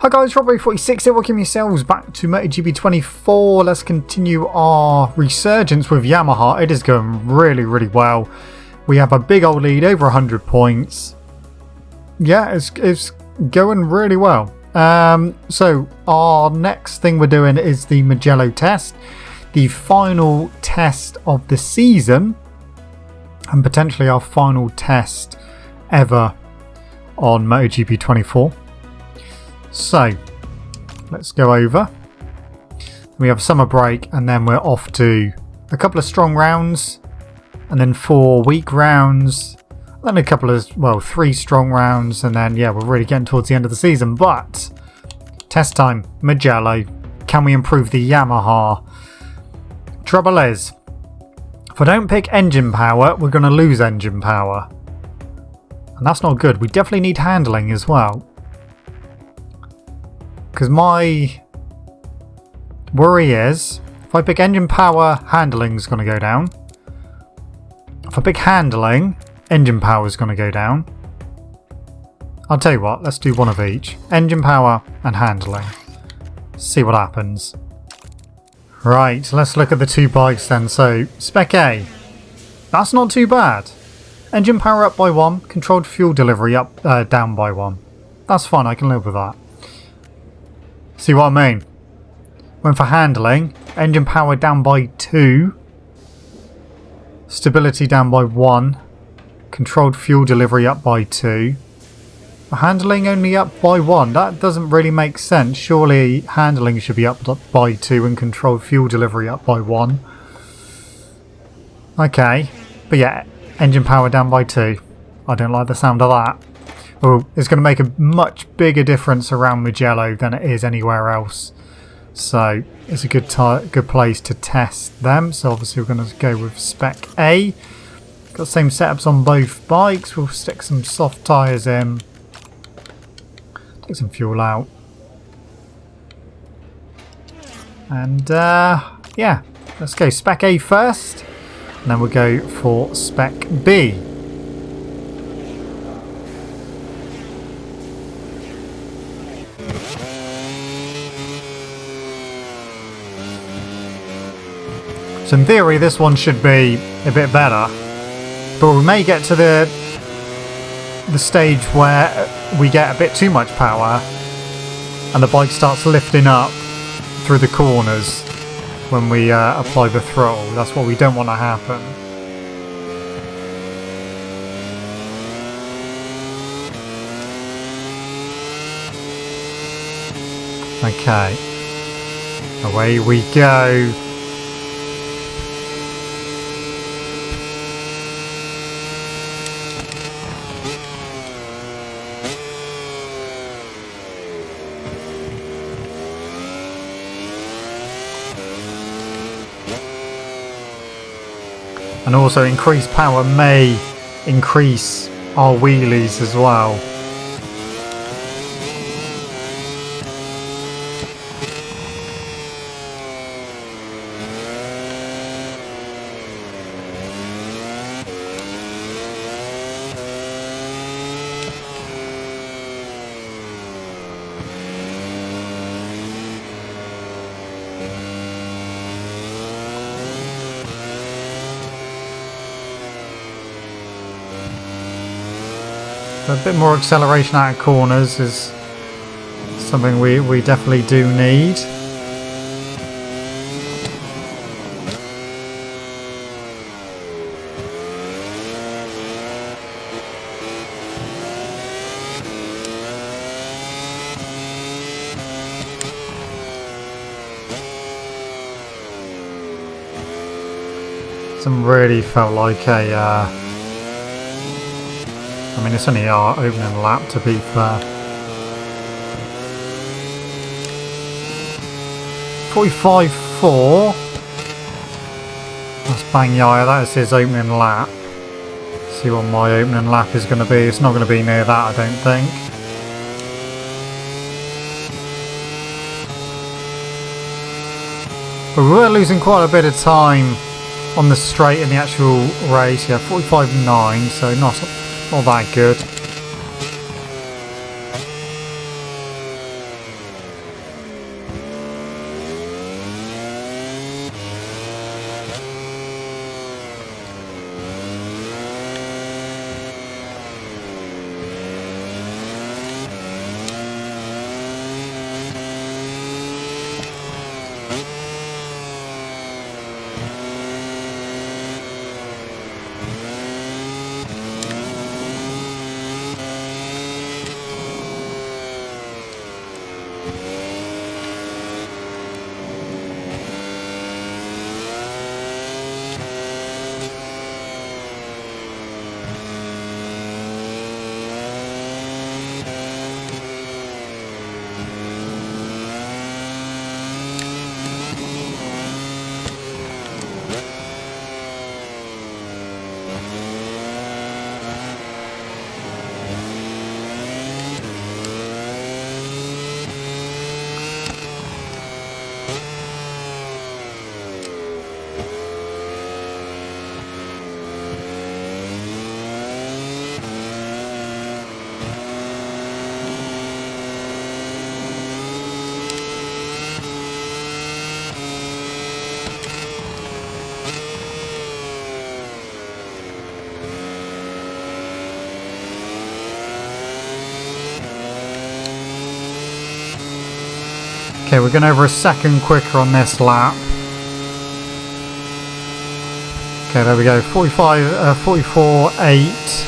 Hi guys, Robbo46 here, welcome yourselves back to MotoGP 24. Let's continue our resurgence with Yamaha. It is going really well. We have a big old lead, over 100 points. Yeah, it's going really well. So our next thing we're doing is the Mugello test. The final test of the season. And potentially our final test ever on MotoGP 24. So, let's go over. We have a summer break and then we're off to a couple of strong rounds and then 4 weak rounds, then a couple of, well, 3 strong rounds, and then, yeah, we're really getting towards the end of the season. But, test time, Mugello. Can we improve the Yamaha? Trouble is, if I don't pick engine power, we're going to lose engine power. And that's not good. We definitely need handling as well. Because my worry is, if I pick engine power, handling is going to go down. If I pick handling, engine power is going to go down. I'll tell you what, let's do one of each. Engine power and handling. See what happens. Right, let's look at the 2 bikes then. So, Spec A. That's not too bad. Engine power up by 1, controlled fuel delivery down by 1. That's fine, I can live with that. See what I mean? Went for handling, engine power down by 2, stability down by 1, controlled fuel delivery up by 2, handling only up by 1. That doesn't really make sense. Surely handling should be up by 2 and controlled fuel delivery up by 1. Okay, but yeah, engine power down by 2. I don't like the sound of that. Oh, it's going to make a much bigger difference around Mugello than it is anywhere else. So it's a good place to test them. So obviously we're going to go with Spec A. Got the same setups on both bikes. We'll stick some soft tyres in. Take some fuel out. And yeah, let's go Spec A first. And then we'll go for Spec B. So in theory this one should be a bit better, but we may get to the stage where we get a bit too much power and the bike starts lifting up through the corners when we apply the throttle. That's what we don't want to happen. Okay, away we go. And also increased power may increase our wheelies as well. A bit more acceleration out of corners is something we definitely do need. Some really felt like a I mean, it's only our opening lap, to be fair. 45.4. That's bang yeah, that is his opening lap. See what my opening lap is going to be. It's not going to be near that, I don't think. But we were losing quite a bit of time on the straight in the actual race. Yeah, 45.9, so not that good. Okay, we're going over a second quicker on this lap. Okay, there we go. 44.8.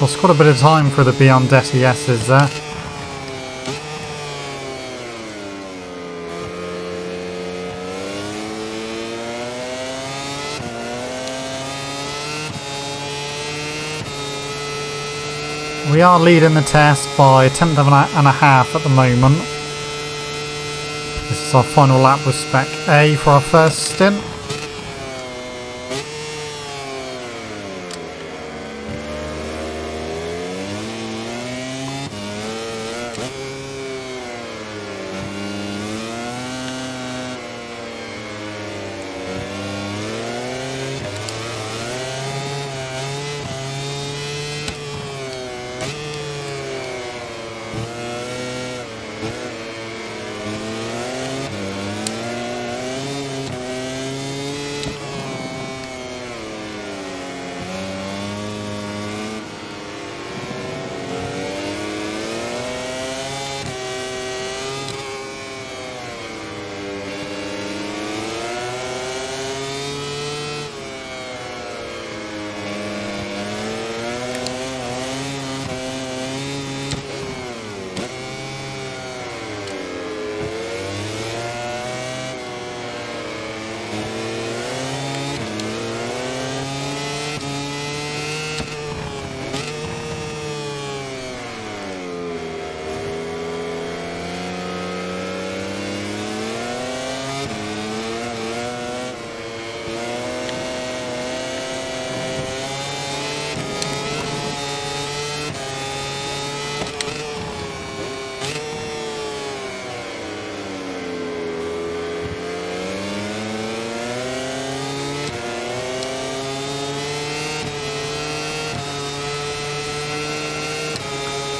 Lost quite a bit of time for the Beyond SESs there. We are leading the test by a tenth of and a half at the moment. This is our final lap with spec A for our first stint.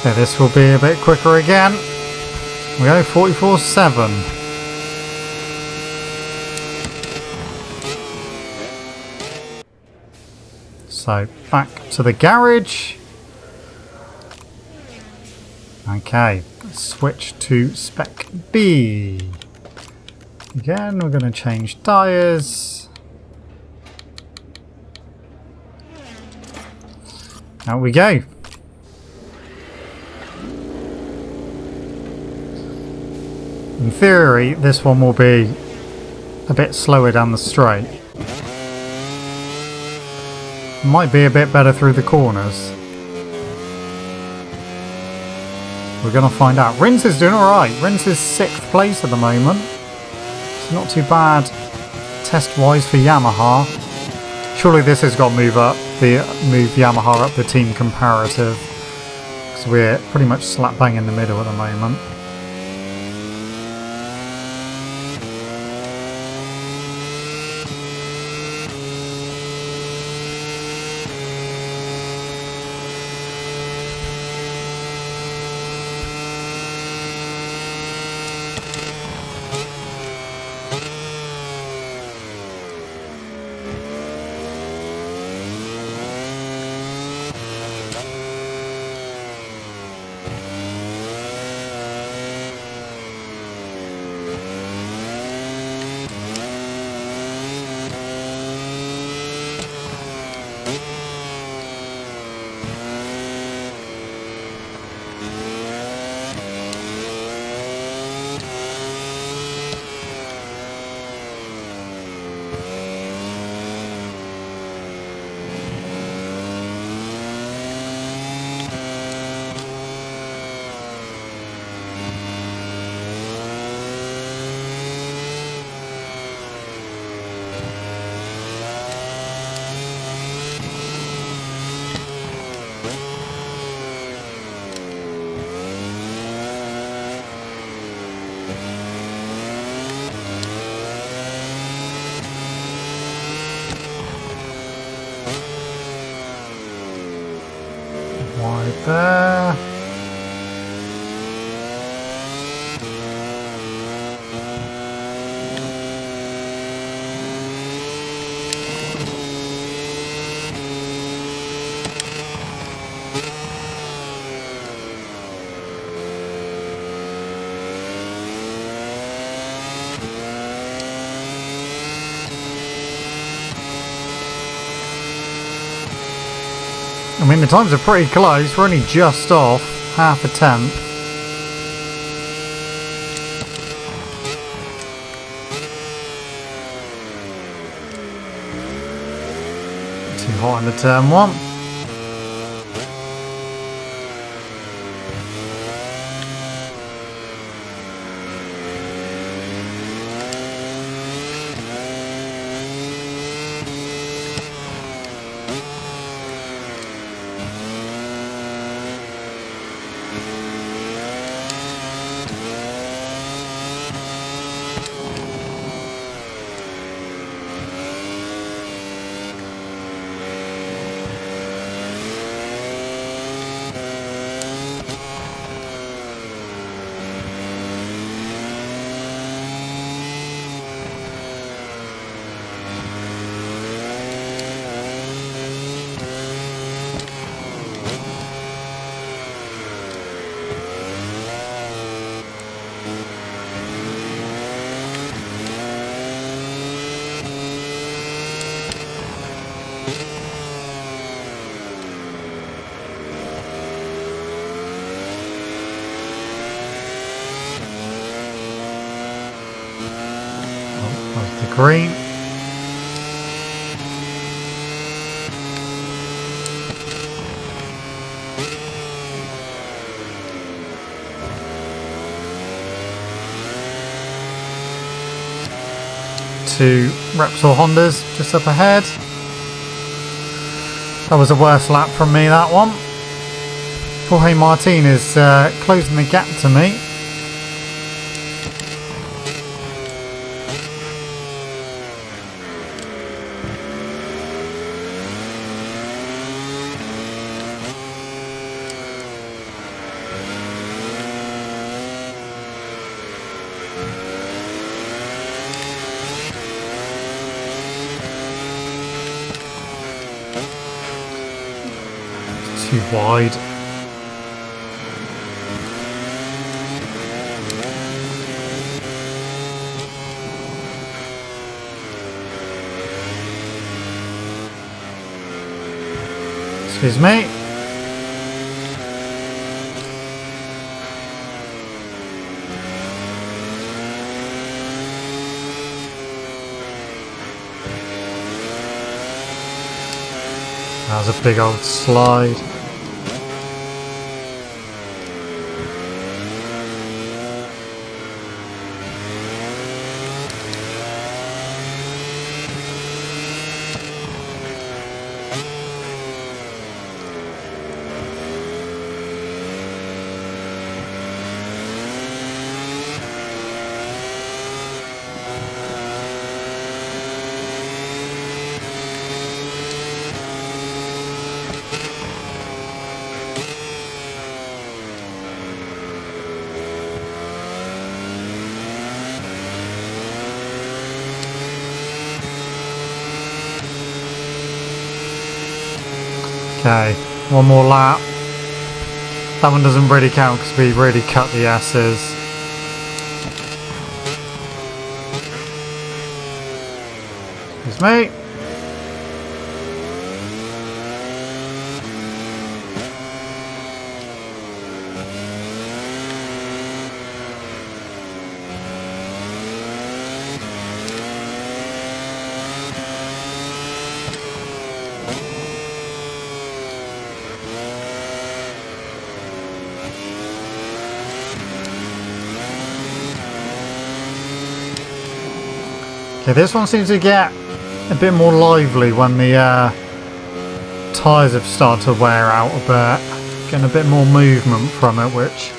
Okay, this will be a bit quicker again. We go 44.7. So back to the garage. Okay, switch to spec B. Again, we're going to change tyres. Out we go. In theory, this one will be a bit slower down the straight. Might be a bit better through the corners. We're going to find out. Rins is doing alright. Rins is 6th place at the moment. It's not too bad test-wise for Yamaha. Surely this has got to move Yamaha up the team comparative. Because we're pretty much slap bang in the middle at the moment. Wide there. I mean, the times are pretty close. We're only just off half a tenth. Too hot in the turn one. There's the green. Two Repsol Hondas just up ahead. That was a worse lap from me, that one. Jorge Martin is closing the gap to me. Too wide. Excuse me. That was a big old slide. Okay, one more lap. That one doesn't really count because we really cut the S's. Excuse me. Okay, this one seems to get a bit more lively when the tyres have started to wear out a bit. Getting a bit more movement from it, which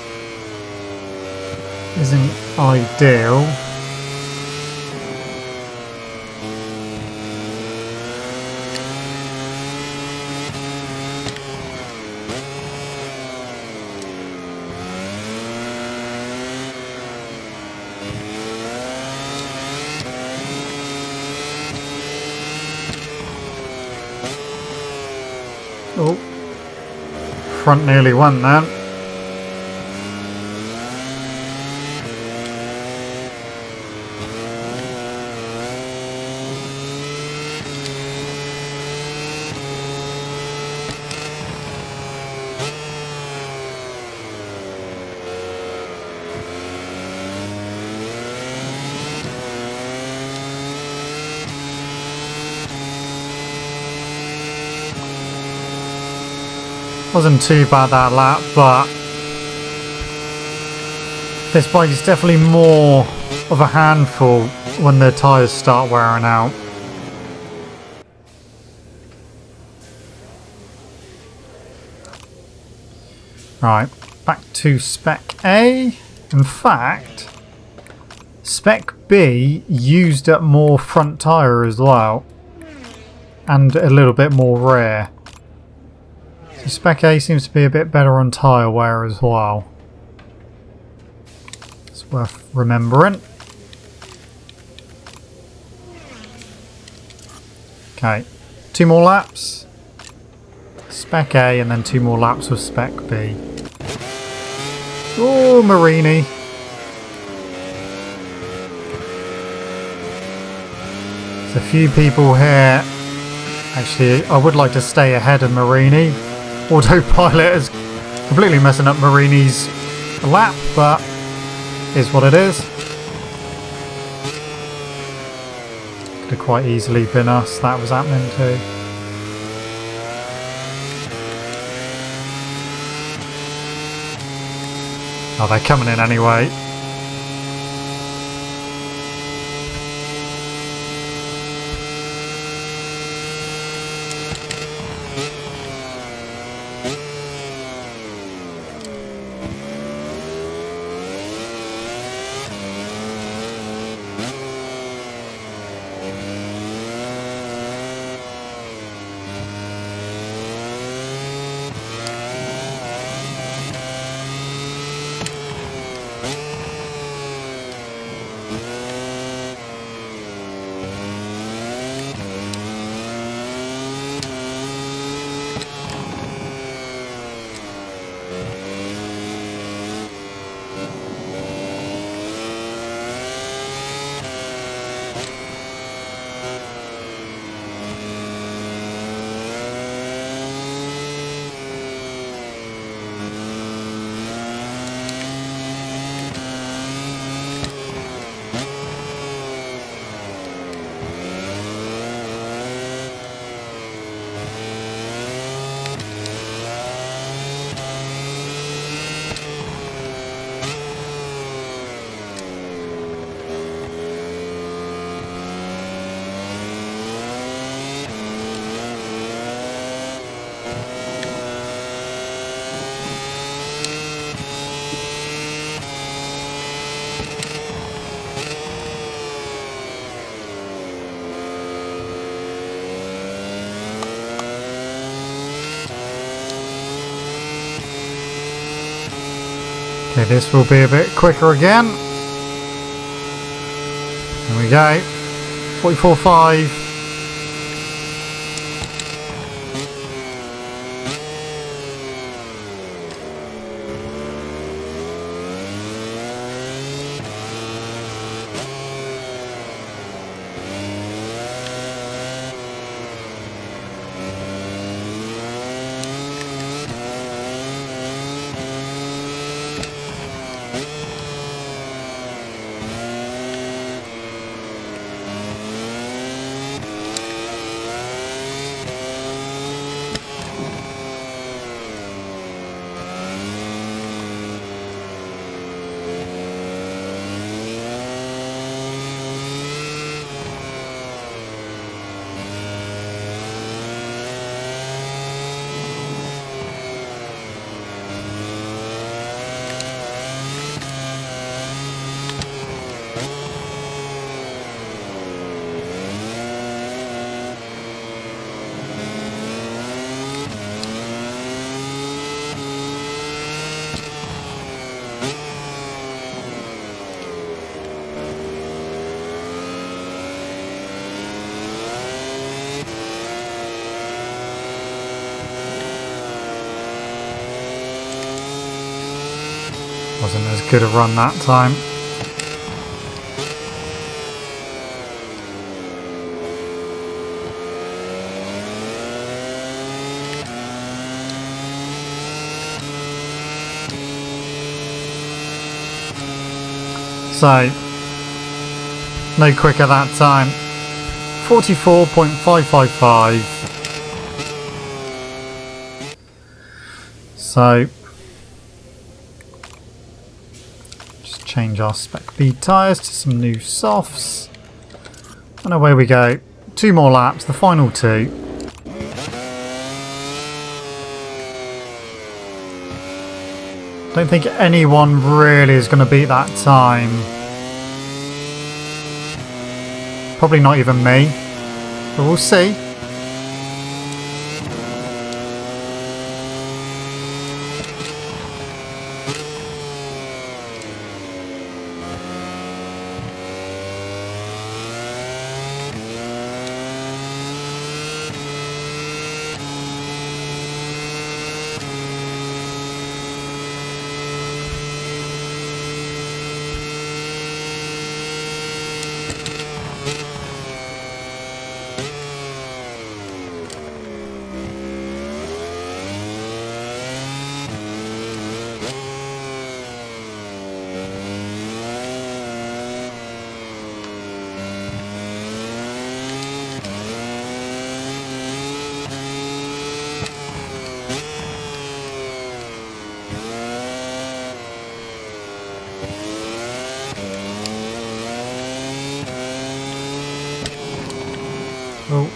isn't ideal. Oh, front nearly won then. Wasn't too bad that lap, but this bike is definitely more of a handful when the tyres start wearing out. Right, back to Spec A. In fact, Spec B used up more front tyre as well, and a little bit more rear. So Spec A seems to be a bit better on tyre wear as well. It's worth remembering. Okay, 2 more laps. Spec A and then 2 more laps with Spec B. Oh, Marini. There's a few people here. Actually, I would like to stay ahead of Marini. Autopilot is completely messing up Marini's lap, but is what it is. Could have quite easily been us. That was happening too. Oh, they're coming in anyway. Okay, this will be a bit quicker again. There we go. 44.5. wasn't as good a run that time. So, no quicker that time. 44.555. So, just change our spec B tyres to some new softs. And away we go. 2 more laps, the final 2. Don't think anyone really is going to beat that time. Probably not even me, but we'll see. Oh,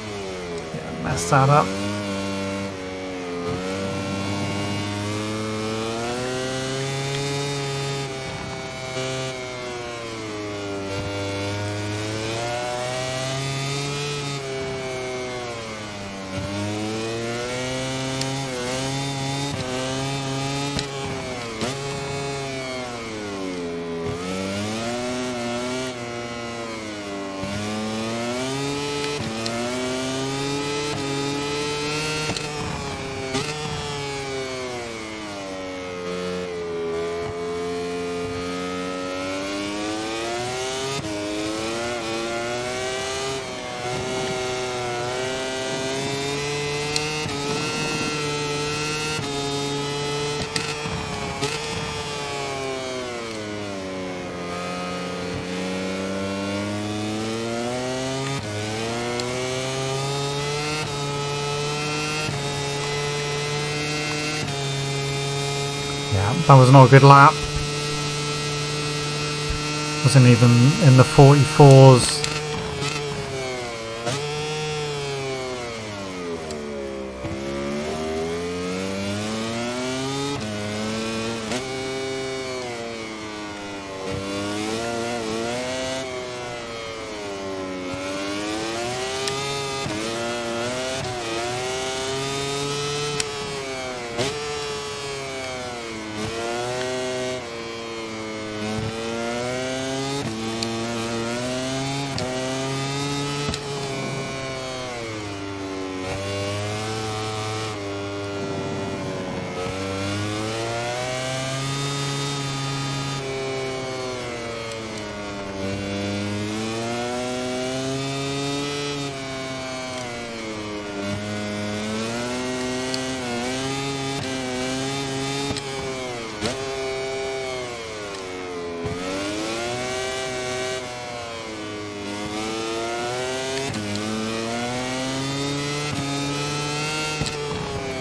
yeah, messed that up. Yeah, that was not a good lap. Wasn't even in the 44s.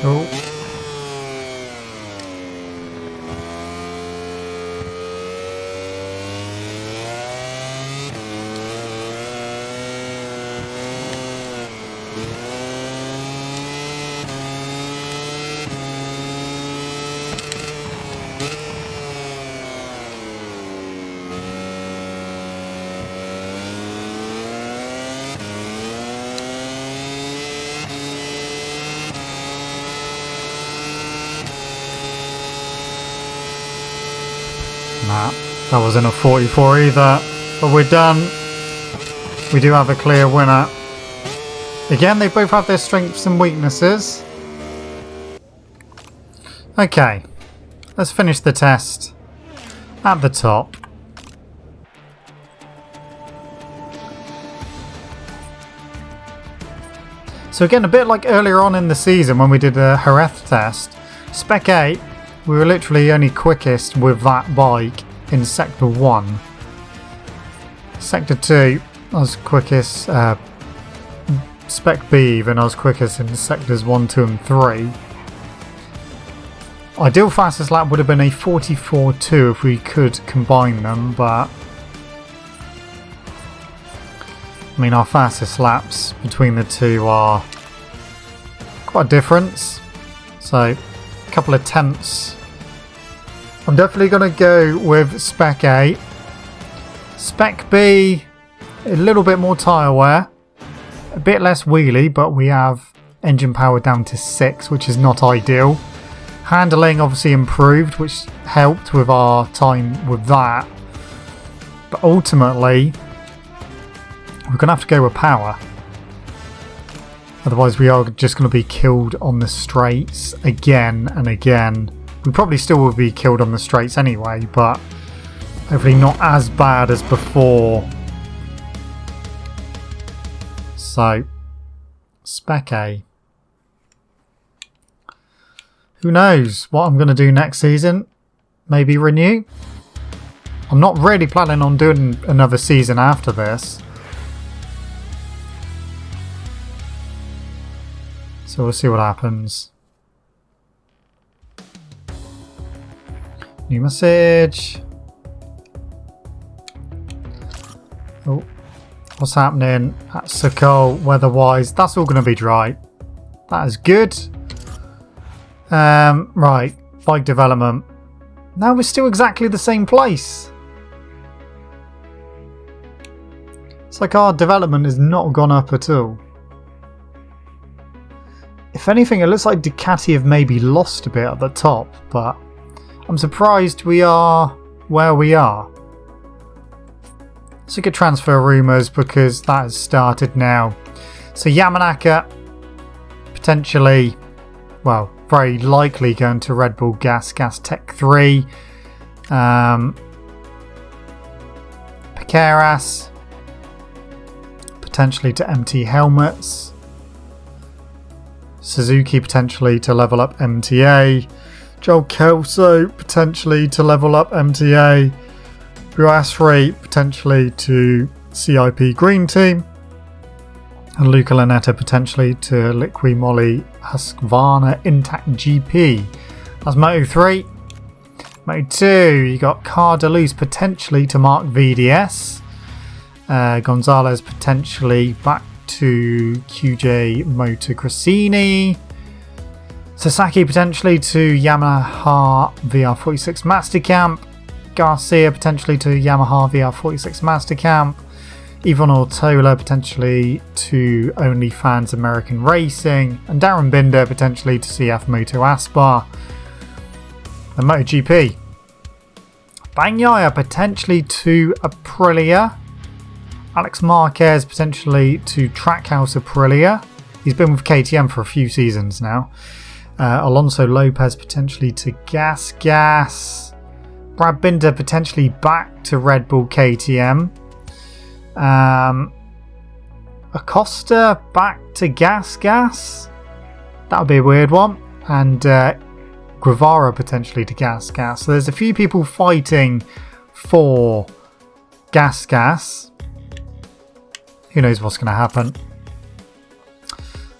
Oh. Nah, that wasn't a 44 either, but we're done. We do have a clear winner. Again, they both have their strengths and weaknesses. Okay, let's finish the test. at the top. So again, a bit like earlier on in the season when we did a Jerez test, Spec 8, we were literally only quickest with that bike in Sector 1. Sector 2, I was quickest, Spec B even, I was quickest in Sectors 1, 2 and 3. Ideal fastest lap would have been a 44.2 if we could combine them, but I mean, our fastest laps between the two are quite a difference. So, a couple of tenths. I'm definitely going to go with Spec 8. Spec B, a little bit more tyre wear. A bit less wheelie, but we have engine power down to 6, which is not ideal. Handling obviously improved, which helped with our time with that. But ultimately, we're going to have to go with power. Otherwise we are just going to be killed on the straights again and again. We probably still will be killed on the straights anyway, but hopefully not as bad as before. So, Spec A. Who knows what I'm going to do next season? Maybe renew? I'm not really planning on doing another season after this. So we'll see what happens. New message. Oh, what's happening at Sokol weather-wise? That's all going to be dry. That is good. Right, bike development. Now we're still exactly the same place. It's like our development has not gone up at all. If anything, it looks like Ducati have maybe lost a bit at the top, but I'm surprised we are where we are. Let's look at transfer rumours because that has started now. So Yamanaka potentially, well, very likely going to Red Bull Gas Tech 3. Piqueras potentially to MT Helmets. Suzuki potentially to level up MTA. Joel Kelso potentially to level up MTA. Buasri potentially to CIP Green Team. And Luca Lanetta potentially to Liqui Moly Husqvarna Intact GP. That's Moto 3. Moto 2, you got Cardeluz potentially to Mark VDS. Gonzalez potentially back to QJ Moto Cressini. Sasaki potentially to Yamaha VR46 Mastercamp. Garcia potentially to Yamaha VR46 Mastercamp. Ivan Ortola potentially to OnlyFans American Racing. And Darren Binder potentially to CF Moto Aspar. And MotoGP. Bagnaia potentially to Aprilia. Alex Marquez potentially to Trackhouse Aprilia. He's been with KTM for a few seasons now. Alonso Lopez potentially to Gas. Brad Binder potentially back to Red Bull KTM. Acosta back to Gas. That would be a weird one. And Guevara potentially to Gas. So there's a few people fighting for Gas. Who knows what's going to happen.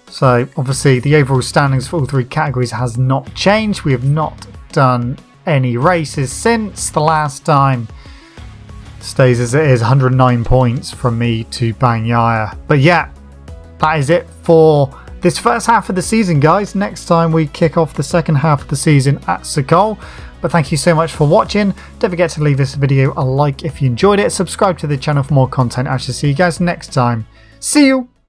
So obviously the overall standings for all three categories has not changed. We have not done any races since the last time. Stays as it is, 109 points from me to Bagnaia. But yeah, that is it for this first half of the season, guys. Next time we kick off the second half of the season at Sokol. But thank you so much for watching. Don't forget to leave this video a like if you enjoyed it. Subscribe to the channel for more content. I shall see you guys next time. See you!